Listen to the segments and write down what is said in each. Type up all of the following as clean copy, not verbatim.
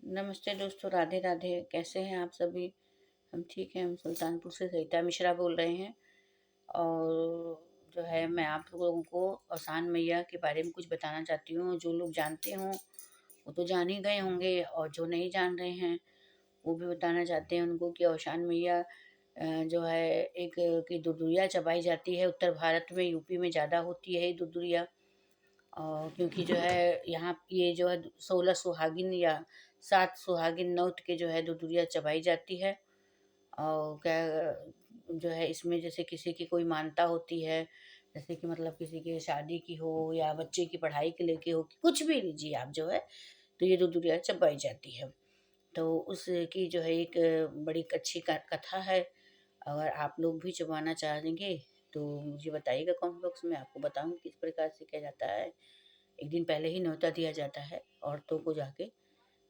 नमस्ते दोस्तों, राधे राधे। कैसे हैं आप सभी? हम ठीक हैं। हम सुल्तानपुर से सरिता मिश्रा बोल रहे हैं। और जो है, मैं आप लोगों को आसान मैया के बारे में कुछ बताना चाहती हूँ। जो लोग जानते हों वो तो जान ही गए होंगे, और जो नहीं जान रहे हैं वो भी बताना चाहते हैं उनको कि औशान मैया जो है एक की दुदुरिया चबाई जाती है। उत्तर भारत में, यूपी में ज़्यादा होती है ये दुदुरिया। क्योंकि जो है यहाँ ये जो है 16 सुहागिन या 7 सुहागिन नौत के जो है दुदुरिया चबाई जाती है। और क्या जो है इसमें जैसे किसी की कोई मानता होती है, जैसे कि मतलब किसी की शादी की हो या बच्चे की पढ़ाई के लेके हो, कुछ भी लीजिए आप जो है, तो ये दुदुरिया चबाई जाती है। तो उसकी जो है एक बड़ी अच्छी कथा है। अगर आप लोग भी चबाना चाहेंगे तो मुझे बताइएगा कमेंट बॉक्स में, आपको बताऊंगी किस प्रकार से किया जाता है। एक दिन पहले ही न्योता दिया जाता है औरतों को जाके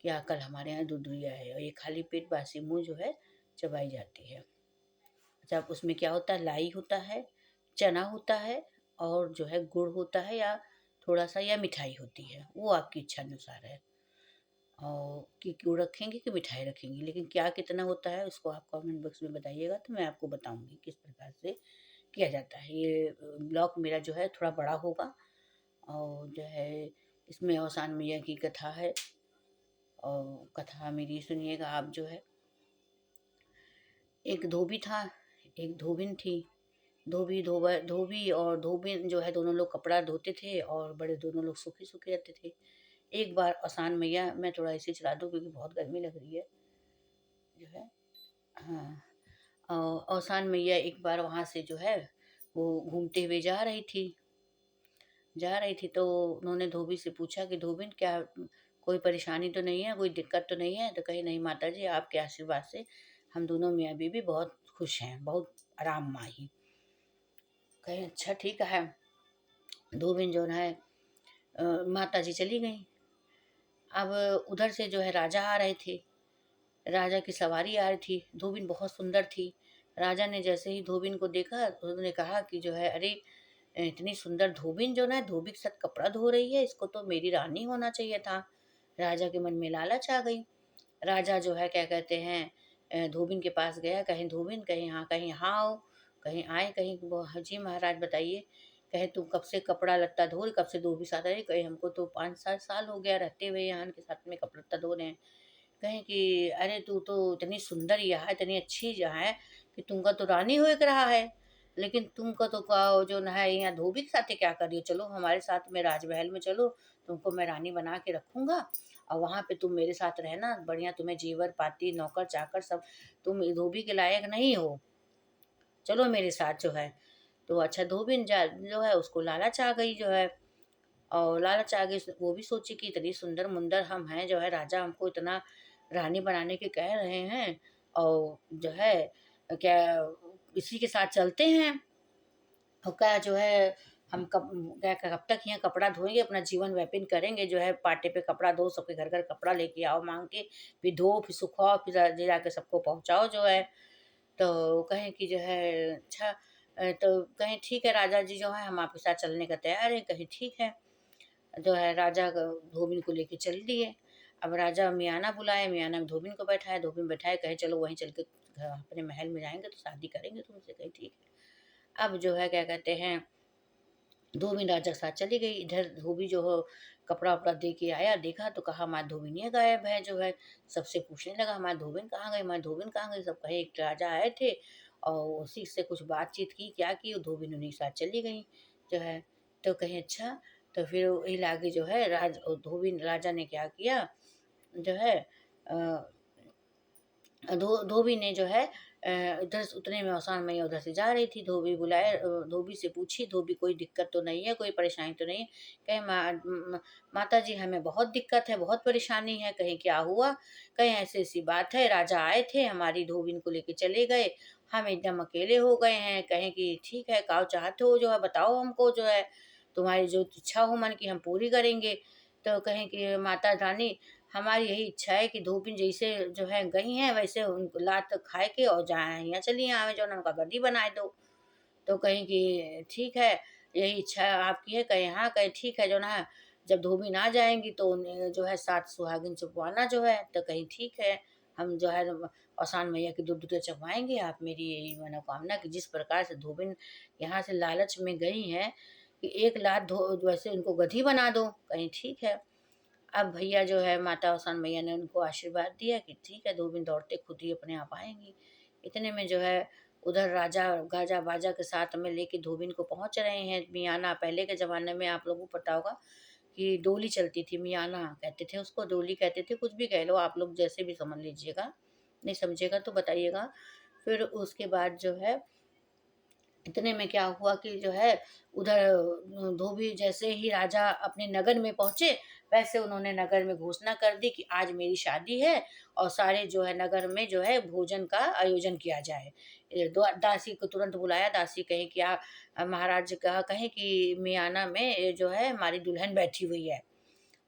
कि कल हमारे यहाँ दुदुरिया है, और ये खाली पेट बासी मुंह जो है चबाई जाती है। अच्छा, अब उसमें क्या होता है? लाई होता है, चना होता है, और जो है गुड़ होता है, या थोड़ा सा या मिठाई होती है, वो आपकी इच्छा अनुसार है। और कि गुड़ रखेंगे कि मिठाई रखेंगे, लेकिन क्या कितना होता है उसको आप कमेंट बॉक्स में बताइएगा, तो मैं आपको बताऊंगी किस प्रकार से किया जाता है। ये ब्लॉग मेरा जो है थोड़ा बड़ा होगा, और जो है इसमें औसान मैया की कथा है। और कथा मेरी सुनिएगा आप जो है। एक धोबी था, एक धोबिन थी। धोबी और धोबिन जो है दोनों लोग कपड़ा धोते थे, और बड़े दोनों लोग सुखी सुखी रहते थे। एक बार औसान मैया, मैं थोड़ा ऐसे चला दूँ क्योंकि बहुत गर्मी लग रही है जो है। हाँ। औसान मैया एक बार वहाँ से जो है वो घूमते हुए जा रही थी। तो उन्होंने धोबी से पूछा कि धोबिन, क्या कोई परेशानी तो नहीं है, कोई दिक्कत तो नहीं है? तो कही, नहीं माता जी, आपके आशीर्वाद से हम दोनों मियाँ बीवी बहुत खुश हैं, बहुत आराम माही। कहे, अच्छा ठीक है। धोबिन जो है माता जी चली गई। अब उधर से जो है राजा आ रहे थे, राजा की सवारी आ रही थी। धोबिन बहुत सुंदर थी। राजा ने जैसे ही धोबिन को देखा तो उन्होंने कहा कि जो है, अरे इतनी सुंदर धोबिन जो ना धोबी के साथ कपड़ा धो रही है, इसको तो मेरी रानी होना चाहिए था। राजा के मन में लालच आ गई। राजा जो है क्या कहते हैं, धोबिन के पास गया। कहीं धोबिन, कहीं यहाँ आओ। कहीं आए, कहीं वो, हाँ जी महाराज बताइए। कहे, तुम कब से कपड़ा लत्ता धो रही, कब से धोबी साथ रही? कहे, हमको तो 5-7 साल हो गया रहते हुए यहाँ के साथ में कपड़ा लत्ता धो रहे हैं। कहें कि अरे तू तो इतनी सुंदर यहाँ, इतनी अच्छी यहाँ है कि तुमका तो रानी हो एक रहा है, लेकिन तुमका तो जो न है यहाँ धोबी के साथ क्या कर रही हो? चलो हमारे साथ में राजमहल में चलो, तुमको मैं रानी बना के रखूंगा, और वहां पे तुम मेरे साथ रहना बढ़िया, तुम्हें जेवर पाती नौकर चाकर सब, तुम धोबी के लायक नहीं हो, चलो मेरे साथ जो है। तो अच्छा, धोबिन जो है उसको लालच आ गई जो है। और लालच आ गई, वो भी सोची कि इतनी सुंदर मुंदर हम हैं जो है, राजा हमको इतना रानी बनाने के कह रहे हैं, और जो है क्या इसी के साथ चलते हैं। और क्या जो है, हम कब तक यहाँ कपड़ा धोएंगे, अपना जीवन व्यतीत करेंगे जो है, पाटे पे कपड़ा धो, सबके घर घर कपड़ा लेके आओ मांग के, फिर धो, फिर सुखाओ, फिर जाके सबको पहुंचाओ जो है। तो कहें कि जो है, अच्छा तो कहें ठीक है राजा जी, जो है हम आपके साथ चलने का तैयार है। कहें ठीक है। जो है राजा धोबिन को लेके चल दिए। अब राजा मियाना बुलाए, मियाना में धोबिन को बैठाया, धोबिन बैठाए, कहे चलो वहीं चल के अपने महल में जाएंगे तो शादी करेंगे तुमसे। कहे ठीक है। अब जो है क्या कहते हैं, धोबिन राजा के साथ चली गई। इधर धोबी जो हो कपड़ा वपड़ा दे के आया, देखा तो कहा हमारा धोबिनिया गायब है जो है। सबसे पूछने लगा, हमारे धोबिन कहाँ गए, हमारे धोबिन कहाँ गए? सब कहे एक राजा आए थे और उसी से कुछ बातचीत की, क्या की, धोबिन उन्हीं के साथ चली गई जो है। तो कहे अच्छा। तो फिर वही लागे जो है, धोबिन राजा ने क्या किया जो है, धोबी ने जो है इधर से उतने में औसान मैया उधर से जा रही थी। धोबी बुलाए, धोबी से पूछी, धोबी कोई दिक्कत तो नहीं है, कोई परेशानी तो नहीं है? कहे माता जी हमें बहुत दिक्कत है, बहुत परेशानी है। कहीं क्या हुआ? कहीं ऐसी ऐसी बात है, राजा आए थे, हमारी धोबिन को लेके चले गए, हम एकदम अकेले हो गए हैं। कहें कि ठीक है, काव चाहते हो जो है बताओ हमको जो है, तुम्हारी जो इच्छा हो मन की हम पूरी करेंगे। तो कहें कि माता रानी, हमारी यही इच्छा है कि धोबिन जैसे जो है गई हैं, वैसे उनको लात खाए के और जाए यहाँ चली आवे, जो उनका गद्दी बनाए दो। तो कहीं कि ठीक है, यही इच्छा आपकी है? कहे हाँ। कहे ठीक है जो ना, जब धोबी आ जाएँगी तो उन्हें जो है 7 सुहागिन चुपवाना जो है, तो कहीं ठीक है, हम जो है औसान मैया की दूध चखवाएँगे, आप मेरी यही मनोकामना कि जिस प्रकार से धोबिन यहाँ से लालच में गई हैं कि 1 लात वैसे उनको गधी बना दो, कहीं ठीक है। अब भैया जो है माता औसान मैया ने उनको आशीर्वाद दिया कि ठीक है, धोबिन दौड़ते खुद ही अपने आप आएँगी। इतने में जो है उधर राजा गाजा-बाजा के साथ में लेके धोबिन को पहुँच रहे हैं मियाना। पहले के ज़माने में आप लोगों को पता होगा कि डोली चलती थी, मियाना कहते थे उसको, डोली कहते थे, कुछ भी कह लो आप लोग जैसे भी समझ लीजिएगा, नहीं समझिएगा तो बताइएगा। फिर उसके बाद जो है इतने में क्या हुआ कि जो है उधर धोबी जैसे ही राजा अपने नगर में पहुंचे, वैसे उन्होंने नगर में घोषणा कर दी कि आज मेरी शादी है और सारे जो है नगर में जो है भोजन का आयोजन किया जाए। दासी को तुरंत बुलाया, दासी कहे कि महाराज कहा कहे कि मियाना में जो है हमारी दुल्हन बैठी हुई है,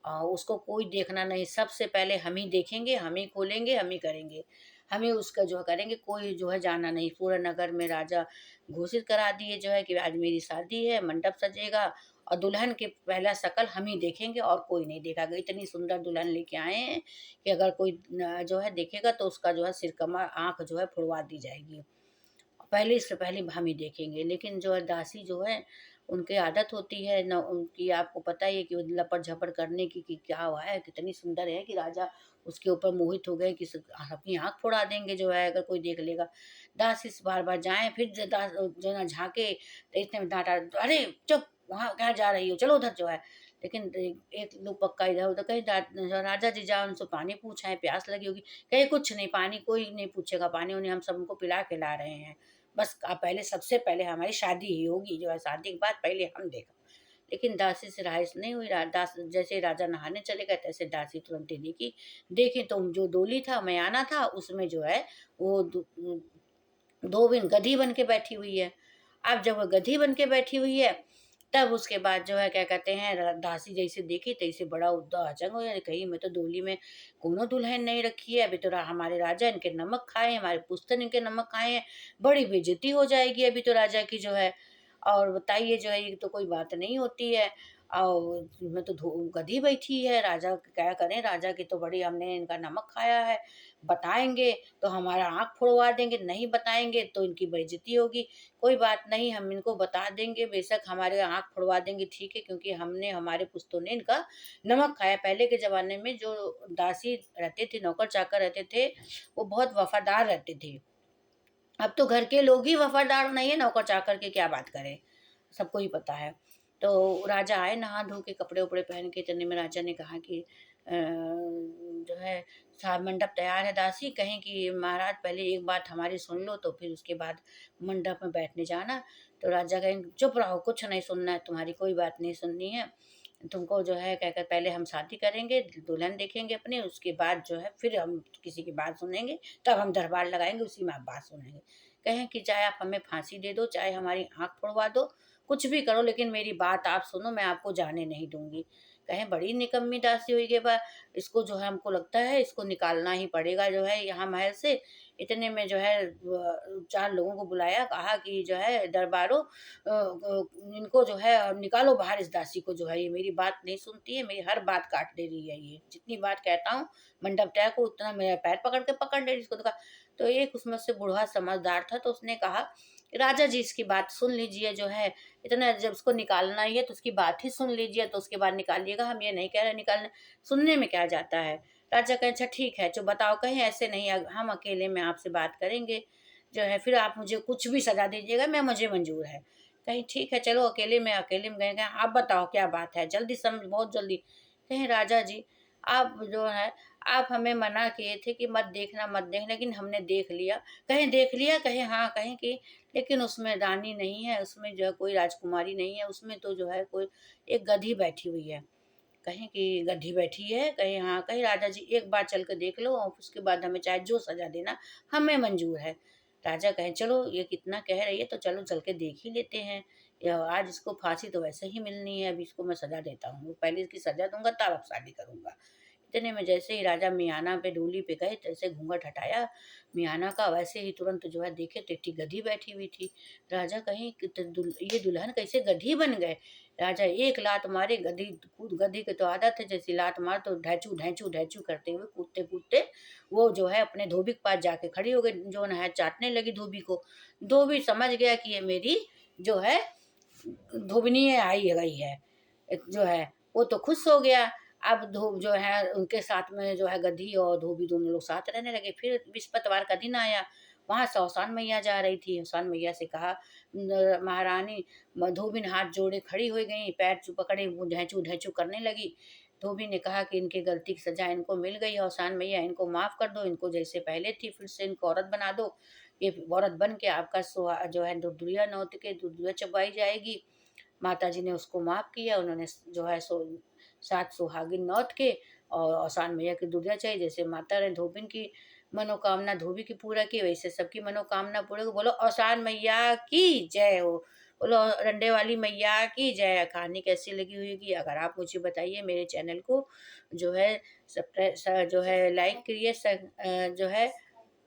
उसको कोई देखना नहीं, सबसे पहले हम ही देखेंगे, हम ही खोलेंगे, हम ही करेंगे। हम ही उसका जो है करेंगे, कोई जो है जाना नहीं। पूरे नगर में राजा घोषित करा दिए जो है कि आज मेरी शादी है, मंडप सजेगा और दुल्हन के पहला शकल हम ही देखेंगे और कोई नहीं देखेगा। इतनी सुंदर दुल्हन लेके आए हैं कि अगर कोई जो है देखेगा तो उसका जो है सिरकमा आँख जो है फुड़वा दी जाएगी। पहले से पहले हम ही देखेंगे। लेकिन जो है दासी जो है उनकी आदत होती है न, उनकी आपको पता ही है कि वो लपट-झपट करने की कि क्या हुआ है, कितनी सुंदर है कि राजा उसके ऊपर मोहित हो गए कि अपनी आँख फोड़ा देंगे जो है अगर कोई देख लेगा। दासी से बार-बार जाएँ फिर जो है ना झाँके तो इतने में डाँटा, "अरे चुप! वहाँ कहाँ जा रही हो? चलो उधर जो है।" लेकिन एक लोग पक्का इधर-उधर कहे राजा जी जाओ उनसे पानी पूछ आएँ, प्यास लगी होगी। कहे कुछ नहीं, पानी कोई नहीं पूछेगा, पानी-वानी हम सबको पिला-खिला रहे हैं। बस पहले सबसे पहले हमारी शादी ही होगी जो है, शादी के बाद पहले हम देखो। लेकिन दासी से राइस नहीं हुई। जैसे ही राजा नहाने चले गए तैसे दासी तुरंत ही देखी। देखी तो जो डोली था, मयाना था, उसमें जो है वो धोबिन गधी बन के बैठी हुई है। अब जब वो गधी बन के बैठी हुई है, तब उसके बाद जो है क्या कहते हैं दासी जैसे देखी तैसे बड़ा उद्दा अचंग हो गया, कहीं मैं तो डोली में कोनो दुल्हन नहीं रखी है, अभी तो हमारे राजा इनके नमक खाए हैं, हमारे पुस्तन इनके नमक खाए हैं, बड़ी बेइज्जती हो जाएगी अभी तो राजा की जो है। और बताइए जो है ये तो कोई बात नहीं होती है। और मैं तो गधी बैठी है, राजा क्या करें, राजा की तो बड़ी हमने इनका नमक खाया है, बताएंगे तो हमारा आँख फोड़वा देंगे, नहीं बताएँगे तो इनकी बेइज़्ज़ती होगी। कोई बात नहीं, हम इनको बता देंगे, बेशक हमारे आँख फोड़वा देंगे ठीक है, क्योंकि हमने हमारे पुश्तों ने इनका नमक खाया। पहले के ज़माने में जो दासी रहते थे, नौकर-चाकर रहते थे, वो बहुत वफ़ादार रहते थे। अब तो घर के लोग ही वफ़ादार नहीं है, नौकर-चाकर की क्या बात करें, सबको ही पता है। तो राजा आए नहा-धो के कपड़े-उपड़े पहन के, इतने में राजा ने कहा कि जो है मंडप तैयार है दासी, कहें कि महाराज पहले एक बात हमारी सुन लो तो फिर उसके बाद मंडप में बैठने जाना। तो राजा कहें चुप रहो, कुछ नहीं सुनना है, तुम्हारी कोई बात नहीं सुननी है। तुमको जो है कहकर पहले हम शादी करेंगे, दुल्हन देखेंगे अपनी, उसके बाद जो है फिर हम किसी की बात सुनेंगे, तब हम दरबार लगाएँगे, उसी में आप बात सुनेंगे। कहें कि चाहे आप हमें फांसी दे दो, चाहे हमारी आँख फोड़वा दो, कुछ भी करो लेकिन मेरी बात आप सुनो, मैं आपको जाने नहीं दूँगी। कहें बड़ी निकम्मी दासी हुई के बा इसको जो है हमको लगता है इसको निकालना ही पड़ेगा जो है यहाँ महल से। इतने में जो है 4 लोगों को बुलाया, कहा कि जो है दरबारों इनको जो है निकालो बाहर, इस दासी को जो है ये मेरी बात नहीं सुनती है, मेरी हर बात काट दे रही है ये। जितनी बात कहता हूँ मंडप तय को उतना मेरा पैर पकड़ के पकड़ ले रही इसको तो कहा। तो एक उसमें से बूढ़ा समझदार था तो उसने कहा, राजा जी इसकी बात सुन लीजिए जो है, इतना जब उसको निकालना ही है तो उसकी बात ही सुन लीजिए तो उसके बाद निकालिएगा, हम ये नहीं कह रहे निकालने, सुनने में क्या जाता है। राजा कहे अच्छा ठीक है, जो बताओ, कहें ऐसे नहीं हम अकेले में आपसे बात करेंगे जो है, फिर आप मुझे कुछ भी सज़ा दीजिएगा, मुझे मंज़ूर है। कहीं ठीक है चलो अकेले में गए गए, आप बताओ क्या बात है? जल्दी बहुत जल्दी। कहें राजा जी आप जो है आप हमें मना किए थे कि मत देखना, लेकिन हमने देख लिया। कहें देख लिया? कहें हाँ, कहें कि लेकिन उसमें रानी नहीं है, उसमें जो है कोई राजकुमारी नहीं है, उसमें तो जो है कोई एक गधी बैठी हुई है। कहें कि गधी बैठी है? कहें हाँ, कहें राजा जी एक बार चल के देख लो और उसके बाद हमें चाहे जो सज़ा देना, हमें मंज़ूर है। राजा कहें चलो ये कितना कह रही है तो चलो चल के देख ही लेते हैं। या आज इसको फांसी तो वैसे ही मिलनी है, अभी इसको मैं सज़ा देता हूँ। पहले इसकी सज़ा दूँगा तब अब शादी करूँगा। इतने में जैसे ही राजा मियाना पे डोली पे गए तैसे घूंघट हटाया मियाना का, वैसे ही तुरंत जो है देखे तो एक गधी बैठी हुई थी। राजा कहें कि ये दुल्हन कैसे गधी बन गए? राजा एक लात मारे, गधी की तो आदत है, जैसी लात मार तो ढैचू ढैचू ढैचू करते हुए कूदते कूदते वो जो है अपने धोबी के पास जाके खड़ी हो गई, जो है चाटने लगी धोबी को। धोबी समझ गया कि ये मेरी जो है धोबिनी आई गई है, जो है वो तो खुश हो गया। अब जो है उनके साथ में जो है गधी और धोबी दोनों लोग साथ रहने लगे। फिर बृहस्पतिवार का दिन आया, वहां से औसान मैया जा रही थी। औसान मैया से कहा, महारानी धोबिन हाथ जोड़े खड़ी हो गई, पैर पकड़े ढैचू ढैचू करने लगी। धोबी ने कहा कि इनकी गलती की सजा इनको मिल गई है, औसान मैया इनको माफ कर दो, इनको जैसे पहले थी फिर से इनको औरत बना दो। ये औरत बन के आपका जो है दुधुरिया नौत के दुधुरिया चबाई जाएगी। माता जी ने उसको माफ किया। उन्होंने जो है 7 सुहागिन नौत के और औसान मैया की दुधिया चाहिए। जैसे माता ने धोबिन की मनोकामना धोबी की पूरा की, वैसे सबकी मनोकामना पूरे को। बोलो औसान मैया की जय हो, बोलो डंडे वाली मैया की जय। कहानी कैसी लगी होगी अगर आप मुझे बताइए। मेरे चैनल को जो है जो है लाइक करिए, जो है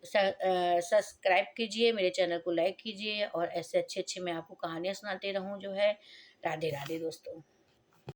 सब्सक्राइब कीजिए, मेरे चैनल को लाइक कीजिए और ऐसे अच्छे अच्छे मैं आपको कहानियाँ सुनाते रहूँ जो है। राधे राधे दोस्तों।